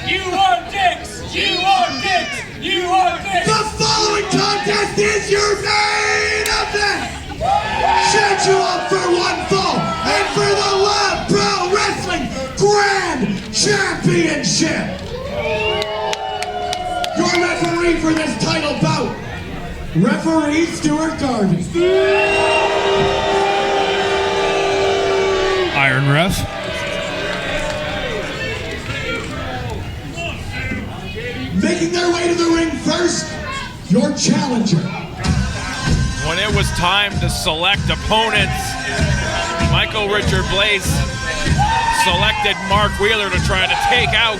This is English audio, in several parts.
You are dicks! You are dicks! You are dicks! The following contest is your main event! Scheduled for one fall and for the Love Pro Wrestling Grand Championship! Your referee for this title bout, Referee Stuart Garvey. Iron Ref. Making their way to the ring first, your challenger. When it was time to select opponents, Michael Richard Blais selected Mark Wheeler to try to take out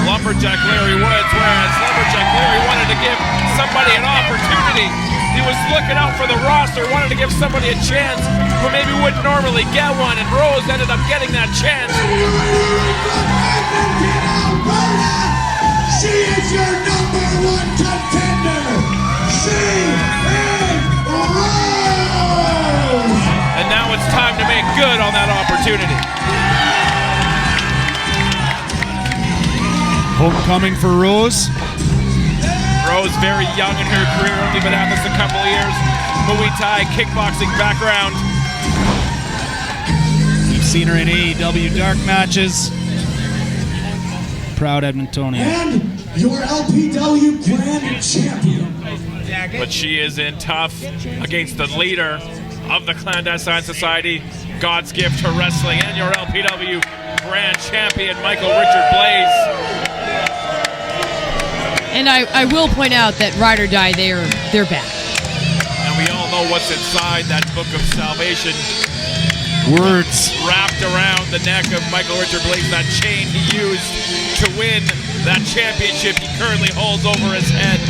Lumberjack Larry Woods, whereas Lumberjack Larry wanted to give somebody an opportunity. He was looking out for the roster, wanted to give somebody a chance who maybe wouldn't normally get one, and Rose ended up getting that chance. She is your #1 contender. She is Rose. And now it's time to make good on that opportunity. Homecoming for Rose. Rose, very young in her career, only been at this a couple of years. Muay Thai, kickboxing background. We've seen her in AEW dark matches. Proud Edmontonian. And your LPW Grand Champion. But she is in tough against the leader of the Clandestine Society, God's gift to wrestling, and your LPW Grand Champion, Michael Richard Blais. And I will point out that Ride or Die, they're back. And we all know what's inside that book of salvation. Words. Wrapped around the neck of Michael Richard Blais, that chain he used to win that championship he currently holds over his head.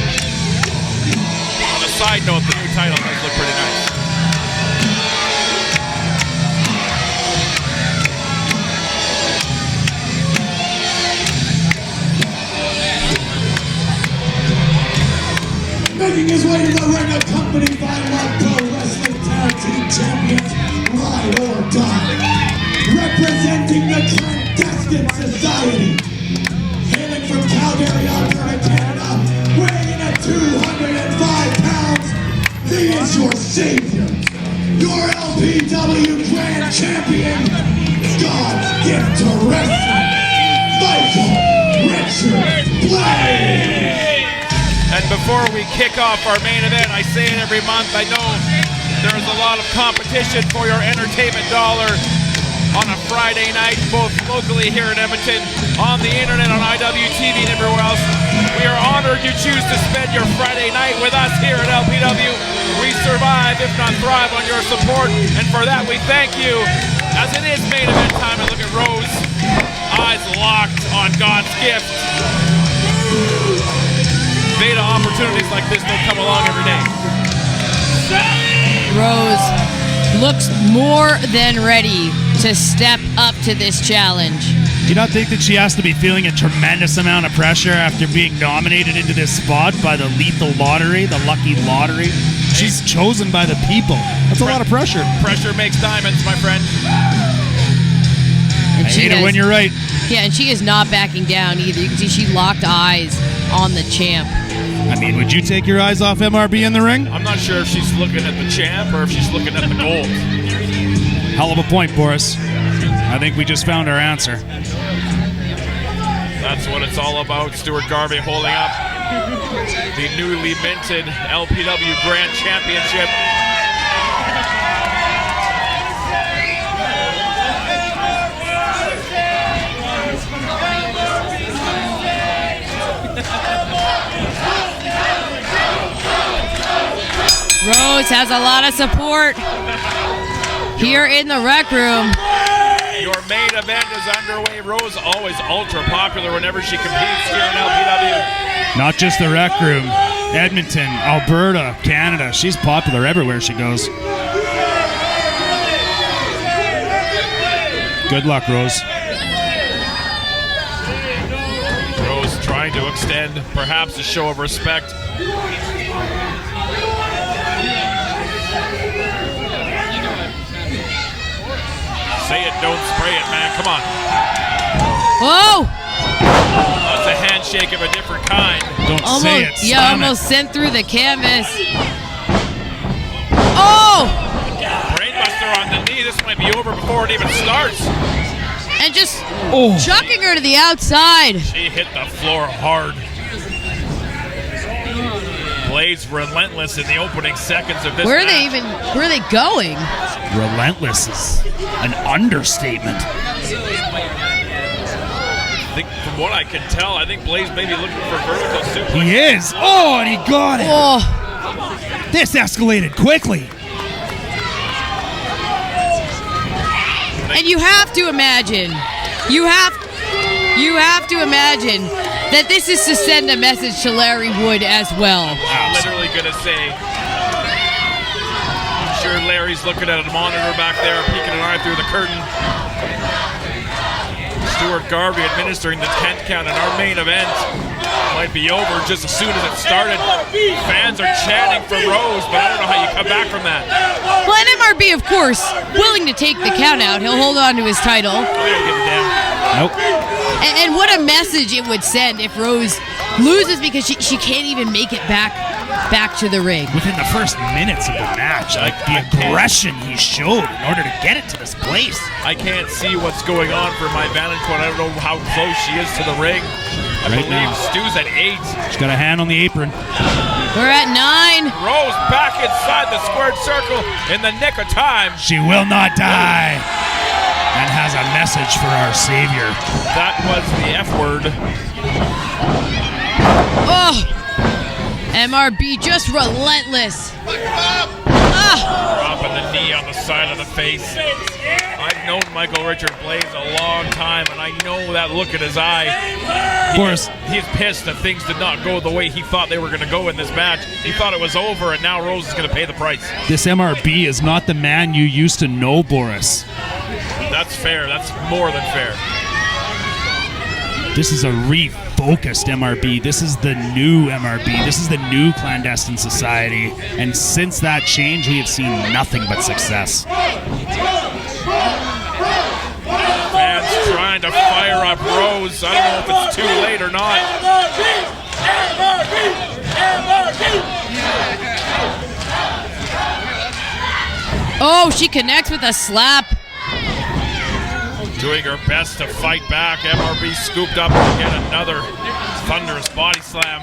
On a side note, the new title does look pretty nice. Making his way to the ring, accompanied by Love Pro Wrestling Tag Team Champions, Ride or Die. Representing the Clandestine Society. Hailing from Calgary, Alberta, Canada, weighing in at 205 pounds, he is your savior. Your LPW Grand Champion, God's gift to wrestling, Michael Richard Blais. And before we kick off our main event, I say it every month, I know there's a lot of competition for your entertainment dollar on a Friday night, both locally here in Edmonton, on the internet, on IWTV and everywhere else. We are honored you choose to spend your Friday night with us here at LPW. We survive, if not thrive, on your support, and for that we thank you. As it is main event time, and look at Rose, eyes locked on God's gift. Beta opportunities like this don't come along every day. Rose looks more than ready to step up to this challenge. Do you not think that she has to be feeling a tremendous amount of pressure after being nominated into this spot by the lethal lottery, the lucky lottery? She's chosen by the people. That's a lot of pressure. Pressure makes diamonds, my friend. And I hate it when you're right. Yeah, and she is not backing down either. You can see she locked eyes on the champ. I mean, would you take your eyes off MRB in the ring? I'm not sure if she's looking at the champ or if she's looking at the gold. Hell of a point, Boris. I think we just found our answer. That's what it's all about. Stuart Garvey holding up the newly minted LPW Grand Championship. Rose has a lot of support here in the rec room. Your main event is underway. Rose always ultra popular whenever she competes here in LPW. Not just the rec room. Edmonton, Alberta, Canada. She's popular everywhere she goes. Good luck, Rose. Rose trying to extend perhaps a show of respect. Say it, don't spray it, man. Come on. Whoa! Let's handshake of a different kind. Don't say it. Yeah, Slam it. almost sent through the canvas. Oh! Brainbuster on the knee. This might be over before it even starts. And just chucking her to the outside. She hit the floor hard. Blais relentless in the opening seconds of this Where match. are they going? Relentless is an understatement. I think from what I can tell, I think Blais may be looking for vertical suplex. He is. Oh, and he got it. Oh, This escalated quickly. and you have to imagine, you have to imagine that this is to send a message to Larry Wood as well. I'm literally going to say, I'm sure Larry's looking at a monitor back there, peeking an eye through the curtain. Stuart Garvey administering the 10th count, and our main event might be over just as soon as it started. Fans are chanting for Rose, but I don't know how you come back from that. Well, and MRB, of course, willing to take the count out. He'll hold on to his title. We don't give a damn. Nope. And what a message it would send if Rose loses because she can't even make it back to the ring. Within the first minutes of the match, like the aggression he showed in order to get it to this place. I can't see what's going on from my vantage point. I don't know how close she is to the ring. I Right believe now. Stu's at 8. She's got a hand on the apron. We're at 9. Rose back inside the squared circle in the nick of time. She will not die. And has a message for our savior. That was the F word. Oh! MRB just relentless. Dropping the knee on the side of the face. I've known Michael Richard Blais a long time, and I know that look in his eye. Of course. He's pissed that things did not go the way he thought they were going to go in this match. He thought it was over, and now Rose is going to pay the price. This MRB is not the man you used to know, Boris. That's fair. That's more than fair. This is a refocused MRB. This is the new MRB. This is the new clandestine society. And since that change, we have seen nothing but success. Fans trying to fire up Rose. I don't know if it's too late or not. Oh, she connects with a slap. Doing her best to fight back. MRB scooped up and get another thunderous body slam.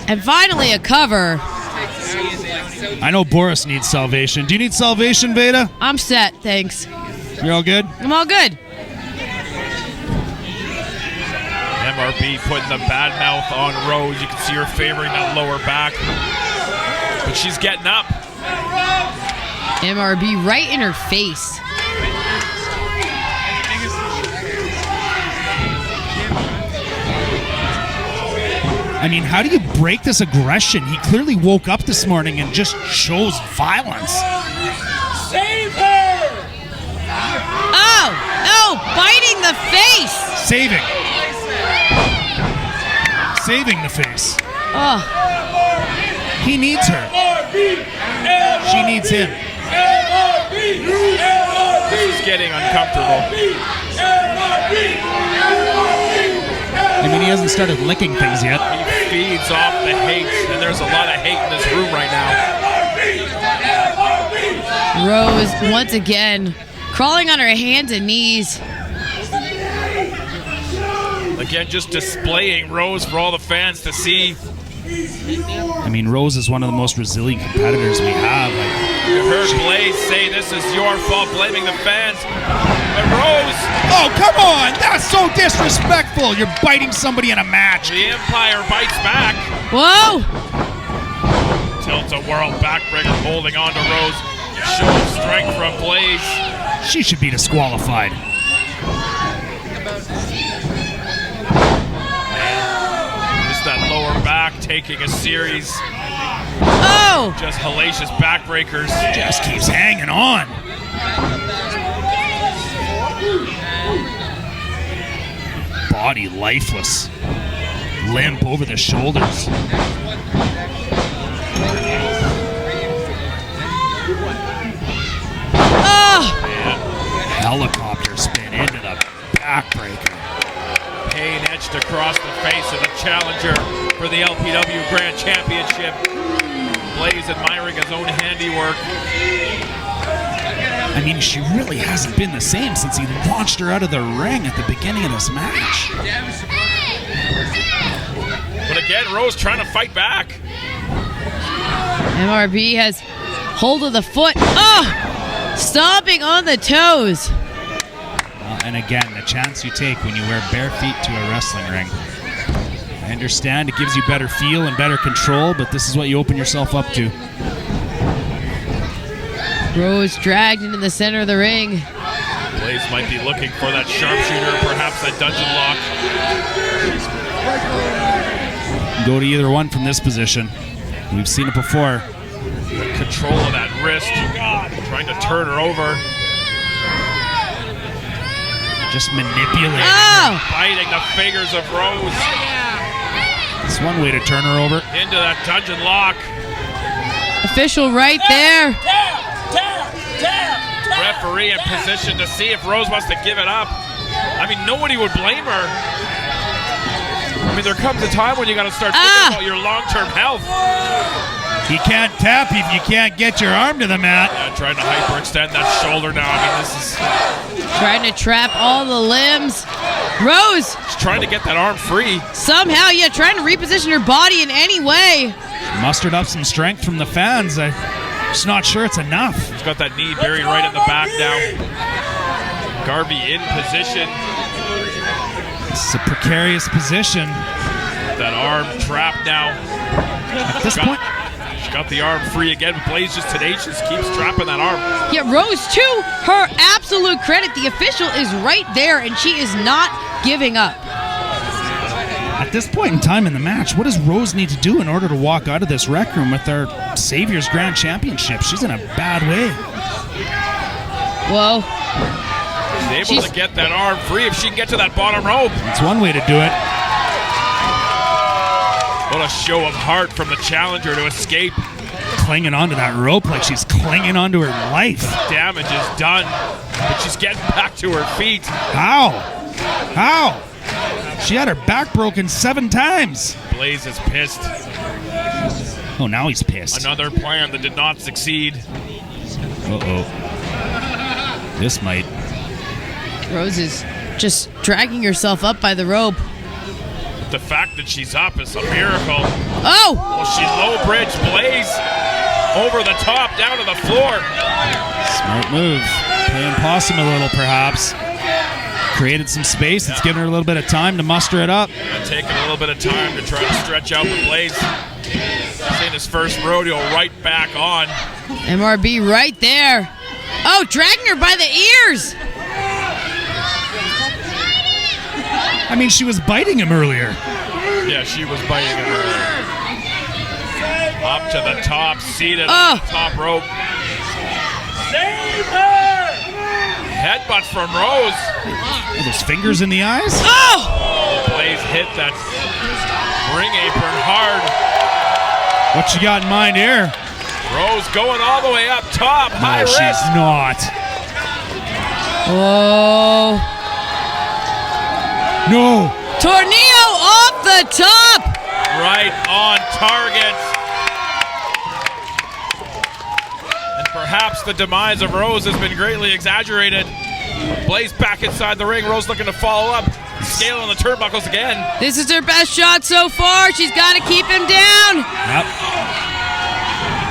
And finally a cover. I know Boris needs salvation. Do you need salvation, Veda? I'm set, thanks. You're all good? I'm all good. MRB putting the bad mouth on Rose. You can see her favoring that lower back. But she's getting up. MRB right in her face. I mean, how do you break this aggression? He clearly woke up this morning and just shows violence. Save her! Oh, biting the face. Saving the face. Oh, He needs her. She needs him. This is getting uncomfortable. I mean, he hasn't started licking things yet. He feeds off the hate, and there's a lot of hate in this room right now. Rose once again crawling on her hands and knees. Again, just displaying Rose for all the fans to see. I mean, Rose is one of the most resilient competitors we have. You heard Blais say this is your fault, blaming the fans. But Rose, Oh, come on! That's so disrespectful! You're biting somebody in a match. the Empire bites back. Whoa! Tilts a world backbreaker, holding on to Rose. Show of strength from Blais. She should be disqualified. Just that lower back taking a series. Oh! Just hellacious backbreakers. Just keeps hanging on. Body lifeless. Limp over the shoulders. Oh! Helicopter spin into the backbreaker. challenger for the LPW Grand Championship. Blais admiring his own handiwork. I mean, she really hasn't been the same since he launched her out of the ring at the beginning of this match. But again, Rose trying to fight back. MRB has hold of the foot. Oh! Stomping on the toes. And again, the chance you take when you wear bare feet to a wrestling ring. I understand it gives you better feel and better control, but this is what you open yourself up to. Rose dragged into the center of the ring. Blais might be looking for that sharpshooter, perhaps that dungeon lock. Go to either one from this position. We've seen it before. Control of that wrist. Trying to turn her over. Just manipulating. Oh! Biting the fingers of Rose. It's one way to turn her over. Into that dungeon lock. Official right there. Referee in position to see if Rose wants to give it up. I mean, nobody would blame her. I mean, there comes a time when you got to start thinking about your long-term health. You can't tap if you can't get your arm to the mat. Yeah, trying to hyperextend that shoulder now. I mean, this is... Trying to trap all the limbs. Rose. She's trying to get that arm free. Somehow, yeah, trying to reposition her body in any way. Mustered up some strength from the fans. I'm just not sure it's enough. She's got that knee buried right in the back now. Garvey in position. It's a precarious position. That arm trapped now. At this point... She got the arm free again. Blais just tenacious, keeps trapping that arm. Yeah, Rose, to her absolute credit, the official is right there, and she is not giving up. At this point in time in the match, what does Rose need to do in order to walk out of this rec room with our Savior's Grand Championship? She's in a bad way. Whoa. She's able to get that arm free if she can get to that bottom rope. That's one way to do it. What a show of heart from the challenger to escape. Clinging onto that rope like she's clinging onto her life. Damage is done, but she's getting back to her feet. How? How? She had her back broken 7 times. Blais is pissed. Oh, now he's pissed. Another plan that did not succeed. Uh-oh. This might. Rose is just dragging herself up by the rope. The fact that she's up is a miracle. Oh! Well, she low-bridged Blais over the top, down to the floor. Smart move. Playing possum a little, perhaps. Created some space. It's given her a little bit of time to muster it up. Taking a little bit of time to try to stretch out with Blais. Seeing his first rodeo right back on. MRB right there. Oh, dragging her by the ears. I mean, she was biting him earlier. Yeah, she was biting him earlier. Up to the top, seated on the top rope. Save her! Headbutt from Rose. With his fingers in the eyes. Oh! Blais hit that ring apron hard. What you got in mind here? Rose going all the way up top. High risk. She's not. Oh. No. Tornillo off the top. Right on target. And perhaps the demise of Rose has been greatly exaggerated. Blais back inside the ring. Rose looking to follow up. Scaling the turnbuckles again. This is her best shot so far. She's got to keep him down. Yep.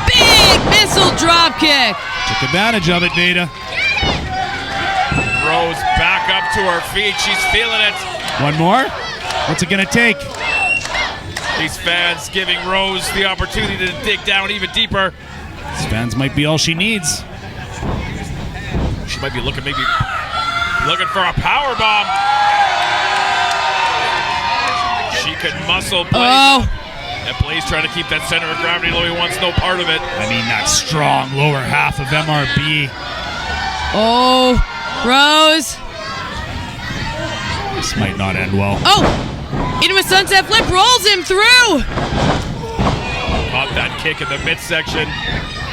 Big missile drop kick. Took advantage of it, Veda. Rose back up to her feet. She's feeling it. One more? What's it going to take? These fans giving Rose the opportunity to dig down even deeper. These fans might be all she needs. She might be looking for a power bomb. She could muscle Blais. Oh. And Blais trying to keep that center of gravity low. He wants no part of it. I mean, that strong lower half of MRB. Oh, Rose. This might not end well. Oh, into a sunset flip, rolls him through. Caught that kick in the midsection.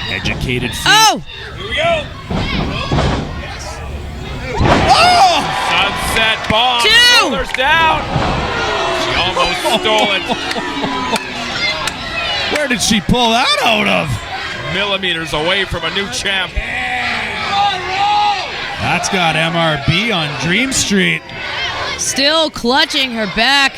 Educated feet. Oh. Here we go. Sunset bomb. 2. Shoulders down. She almost almost stole it. Where did she pull that out of? Millimeters away from a new champ. That's got MRB on Dream Street. Still clutching her back,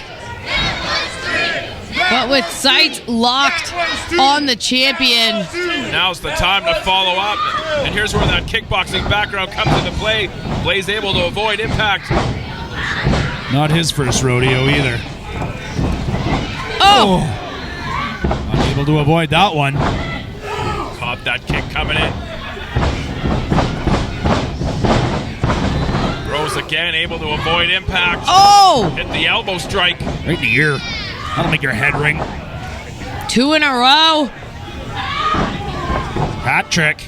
but with sights locked on the champion. Now's the time to follow up. And here's where that kickboxing background comes into play. Blais able to avoid impact. Not his first rodeo either. Oh! Unable to avoid that one. Caught that kick coming in. Rose again able to avoid impact. Oh! Hit the elbow strike. Right in the ear. That'll make your head ring. 2 in a row. Hat trick.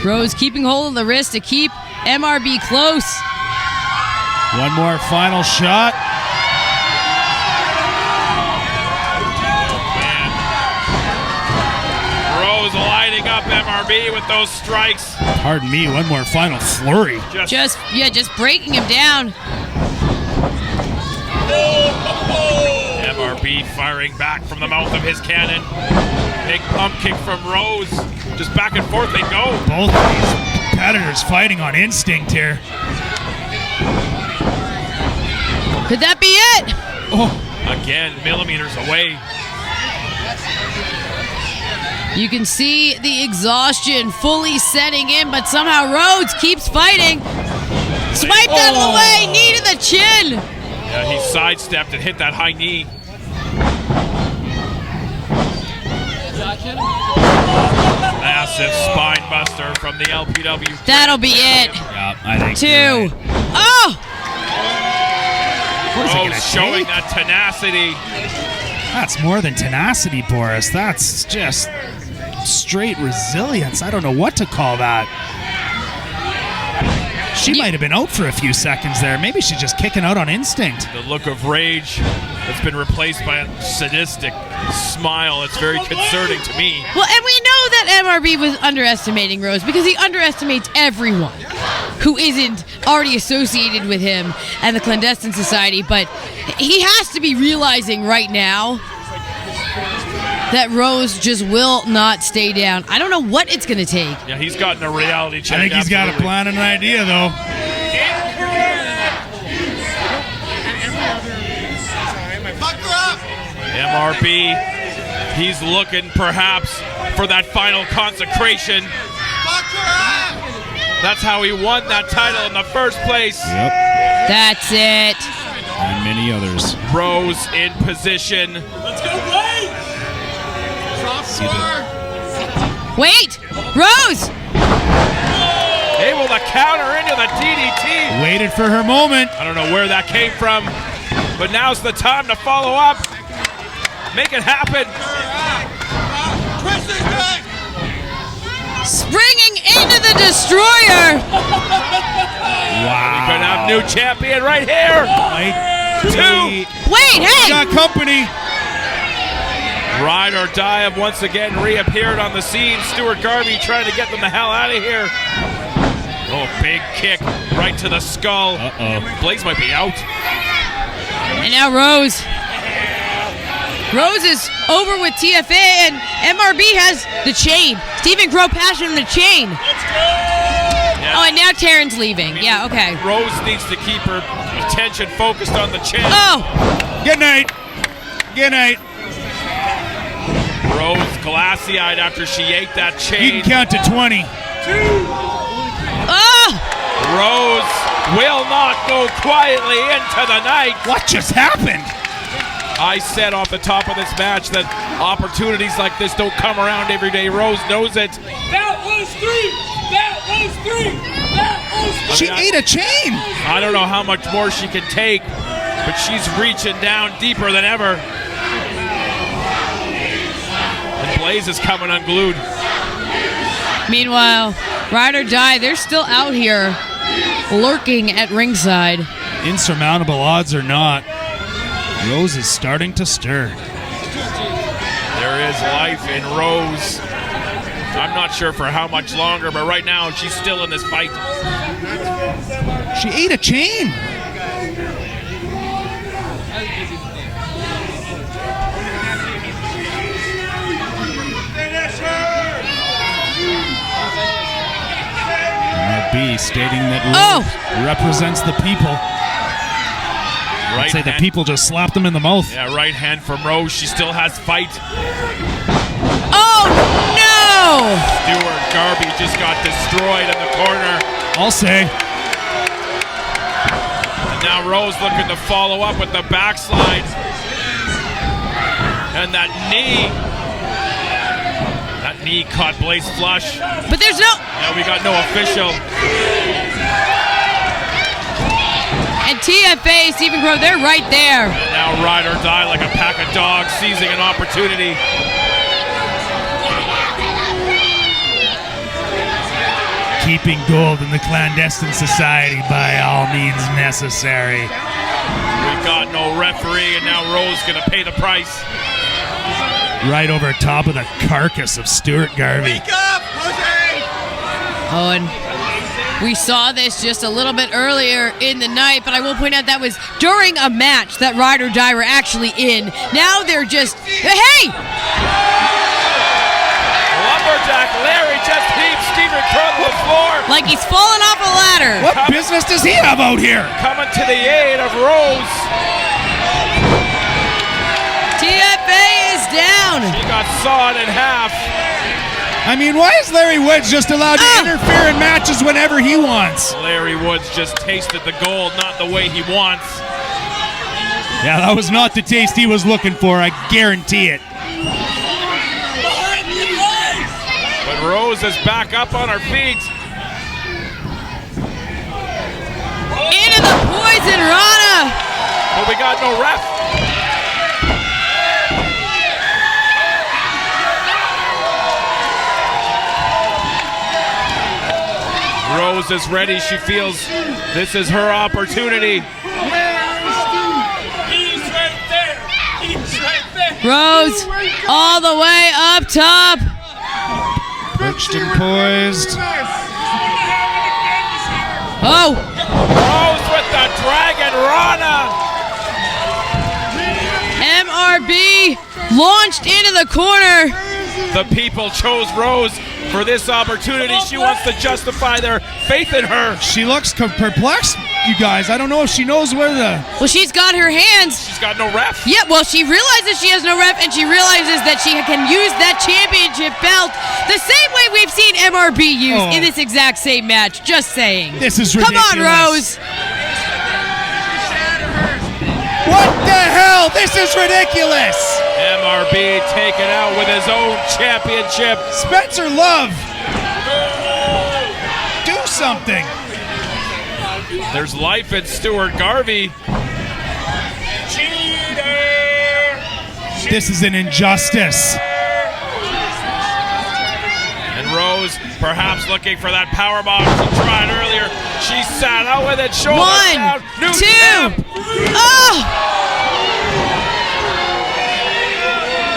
Rose keeping hold of the wrist to keep MRB close. One more final shot. Rose lighting up MRB with those strikes. Pardon me, one more final flurry. Just breaking him down. MRB firing back from the mouth of his cannon. Big pump kick from Rose. Just back and forth they go. Both of these competitors fighting on instinct here. Could that be it? Oh, Again, millimeters away. You can see the exhaustion fully setting in, but somehow Rhodes keeps fighting. Swiped out of the way, knee to the chin. Yeah, he sidestepped and hit that high knee. Massive spine buster from the LPW. That'll be it. yeah, I think 2. you're right. Oh! What is it gonna Rose showing take? that tenacity. That's more than tenacity, Boris. That's just straight resilience. I don't know what to call that. She might have been out for a few seconds there. Maybe she's just kicking out on instinct. The look of rage that's been replaced by a sadistic smile. It's very concerning to me. Well, and we know that MRB was underestimating Rose because he underestimates everyone who isn't already associated with him and the clandestine society, but he has to be realizing right now that Rose just will not stay down. I don't know what it's going to take. Yeah, he's gotten a reality check. I think he's got a absolutely. plan and an idea, though. MRB, he's looking perhaps for that final consecration. That's how he won that title in the first place. Yep. That's it. And many others. Rose in position. Let's go, Blais! Wait! Rose! Able to counter into the DDT. Waited for her moment. I don't know where that came from, but now's the time to follow up. Make it happen. Springing into the destroyer! Wow. We could have new champion right here. Two. Wait, hey! Got company. Ride or Die have once again reappeared on the scene. Stuart Garvey trying to get them the hell out of here. Oh, big kick right to the skull. Uh-oh. Blais might be out. And now Rose. Rose is over with TFA, and MRB has the chain. Stephen Crow Passion on the chain. Yeah. Oh, and now Taryn's leaving. Yeah, okay. Rose needs to keep her attention focused on the chin. Oh! Good night. Good night. Rose glassy-eyed after she ate that You chain. can count to 20. Oh! Rose will not go quietly into the night. What just happened? I said off the top of this match that opportunities like this don't come around every day. Rose knows it. That was 3! That was 3! That was 3! She ate a chain. I don't know how much more she can take, but she's reaching down deeper than ever. And Blais is coming unglued. Meanwhile, Ride or Die, they're still out here lurking at ringside. Insurmountable odds or not, Rose is starting to stir. There is life in Rose. I'm not sure for how much longer, but right now she's still in this fight. She ate a chain. MRB stating that Rose represents the people. I'd say the people just slapped him in the mouth. Yeah, right hand from Rose. She still has fight. Oh, no! Stuart Garvey just got destroyed in the corner. I'll say. And now Rose looking to follow up with the backslide. And that knee. That knee caught Blais flush. But there's no... Yeah, we got no official. And TFA, Stephen Crow, they're right there. And now ride or die like a pack of dogs, seizing an opportunity. Keeping gold in the clandestine society by all means necessary. We got no referee, and now Rose gonna pay the price. Right over top of the carcass of Stuart Garvey. Oh, and we saw this just a little bit earlier in the night, but I will point out that was during a match that Ride or Die were actually in. Now they're just, hey! Lumberjack Larry just heaves Stephen Crow to the floor. Like he's fallen off a ladder. What business does he have out here? Coming to the aid of Rose. TFA is down. She got sawed in half. I mean, why is Larry Woods just allowed to interfere in matches whenever he wants? Larry Woods just tasted the gold, not the way he wants. Yeah, that was not the taste he was looking for, I guarantee it. But Rose is back up on her feet. Into the poison Rana. But we got no ref. Rose is ready. She feels this is her opportunity. He's right there. He's right there. Rose all the way up top. Perched and poised. Oh. Rose with the Dragon Rana. MRB launched into the corner. The people chose Rose for this opportunity. She wants to justify their faith in her. She looks perplexed, you guys. I don't know if she knows where the... Well, she's got her hands. She's got no ref. Yeah, well, she realizes she has no ref, and she realizes that she can use that championship belt the same way we've seen MRB use in this exact same match. Just saying. This is ridiculous. ridiculous. Come on, Rose. What the hell? This is ridiculous. MRB taken out with his own championship. Spencer Love. Do something. There's life in Stuart Garvey. This is an injustice. And Rose perhaps looking for that powerbomb she tried earlier. She sat out with it. Shoulder down. 1, 2. Champ. Oh!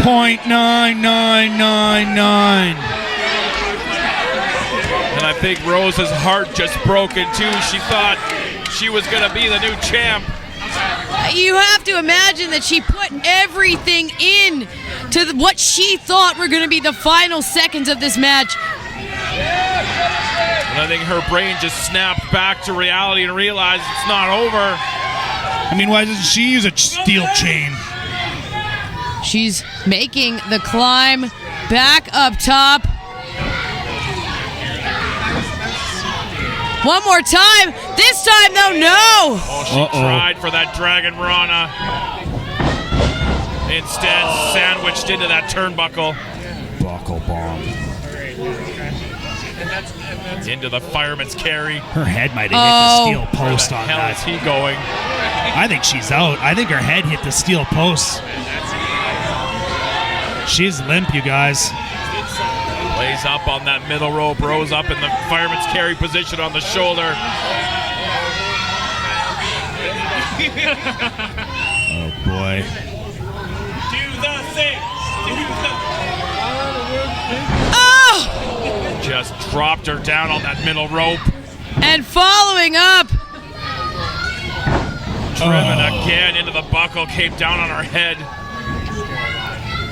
.9999. And I think Rose's heart just broke in two. She thought she was going to be the new champ. You have to imagine that she put everything in to what she thought were going to be the final seconds of this match. And I think her brain just snapped back to reality and realized it's not over. I mean, why doesn't she use a steel chain? She's making the climb back up top. One more time. This time, though, no. Oh, she tried for that Dragon Rana. Instead, sandwiched into that turnbuckle. Buckle bomb. Into the fireman's carry. Her head might have hit the steel post on Where the hell that. is he going? I think she's out. I think her head hit the steel post. She's limp, you guys. Lays up on that middle rope. Rose up in the fireman's carry position on the shoulder. Oh, boy. Do the thing. Do the Oh! Just dropped her down on that middle rope. And following up. Driven again into the buckle. Came down on her head.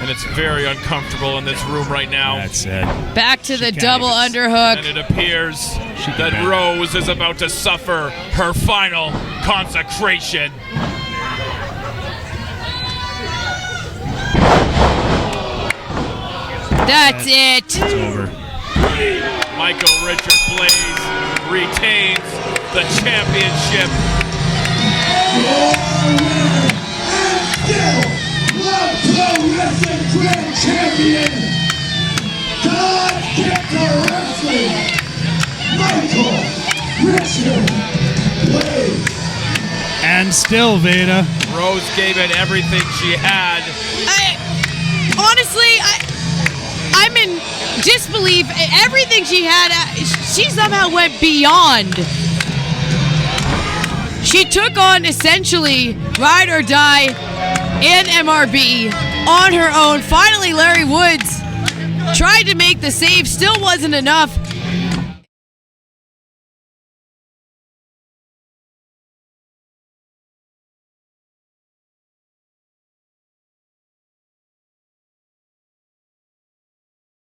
And it's very uncomfortable in this room right now. That's it. Back to the can't double even- underhook. And it appears that can't. Rose is about to suffer her final consecration. That's it. It's over. Michael Richard Blais retains the championship. Your winner and still Love Pro Wrestling Grand Champion, God Cancer Wrestling, Michael Richard Blais. And still, Veda. Rose gave it everything she had. I'm in disbelief. Everything she had, she somehow went beyond. She took on essentially Ride or Die and MRB on her own. Finally, Larry Woods tried to make the save, still wasn't enough.